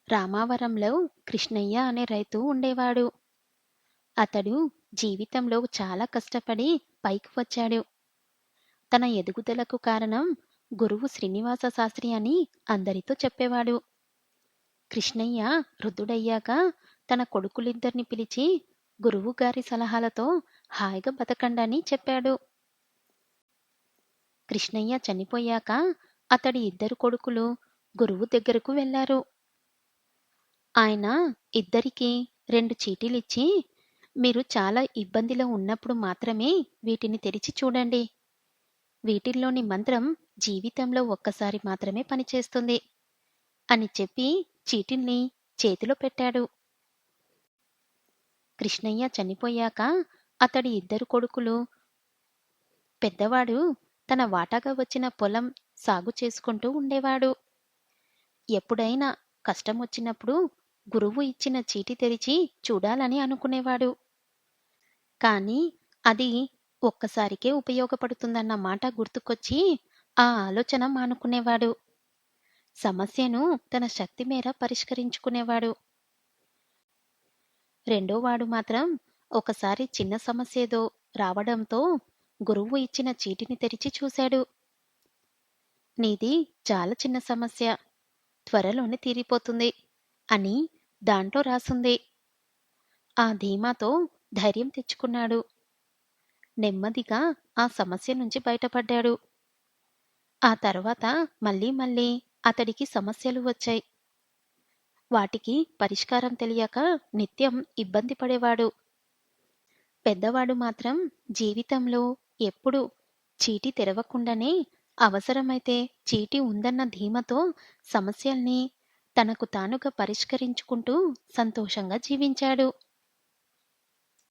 రామావరంలో కృష్ణయ్య అనే రైతు ఉండేవాడు. అతడు జీవితంలో చాలా కష్టపడి పైకి వచ్చాడు. తన ఎదుగుదలకు కారణం గురువు శ్రీనివాస శాస్త్రి అని అందరితో చెప్పేవాడు. కృష్ణయ్య వృద్ధుడయ్యాక తన కొడుకులిద్దరిని పిలిచి గురువు గారి సలహాలతో హాయిగా బతకండని చెప్పాడు. కృష్ణయ్య చనిపోయాక అతడి ఇద్దరు కొడుకులు గురువు దగ్గరకు వెళ్లారు. ఆయన ఇద్దరికీ 2 చీటీలిచ్చి, మీరు చాలా ఇబ్బందిలో ఉన్నప్పుడు మాత్రమే వీటిని తెరిచి చూడండి. వీటిల్లోని మంత్రం జీవితంలో ఒక్కసారి మాత్రమే పనిచేస్తుంది అని చెప్పి చీటిల్ని చేతిలో పెట్టాడు. కృష్ణయ్య చనిపోయాక అతడి ఇద్దరు కొడుకులు, పెద్దవాడు తన వాటాగా వచ్చిన పొలం సాగు చేసుకుంటూ ఉండేవాడు. ఎప్పుడైనా కష్టం వచ్చినప్పుడు గురువు ఇచ్చిన చీటి తెరిచి చూడాలని అనుకునేవాడు. కానీ అది ఒక్కసారికే ఉపయోగపడుతుందన్న మాట గుర్తుకొచ్చి ఆ ఆలోచన మానుకునేవాడు. సమస్యను తన శక్తి మేర పరిష్కరించుకునేవాడు. రెండోవాడు మాత్రం ఒకసారి చిన్న సమస్యేదో రావడంతో గురువు ఇచ్చిన చీటిని తెరిచి చూశాడు. నీది చాలా చిన్న సమస్య, త్వరలోనే తీరిపోతుంది అని దాంట్లో రాసుంది. ఆ ధీమాతో ధైర్యం తెచ్చుకున్నాడు. నెమ్మదిగా ఆ సమస్య నుంచి బయటపడ్డాడు. ఆ తర్వాత మళ్ళీ అతడికి సమస్యలు వచ్చాయి. వాటికి పరిష్కారం తెలియక నిత్యం ఇబ్బంది పడేవాడు. పెద్దవాడు మాత్రం జీవితంలో ఎప్పుడూ చీటీ తెరవకుండానే అవసరమైతే చీటీ ఉందన్న ధీమతో సమస్యల్ని తనకు తానుగా పరిష్కరించుకుంటూ సంతోషంగా జీవించాడు.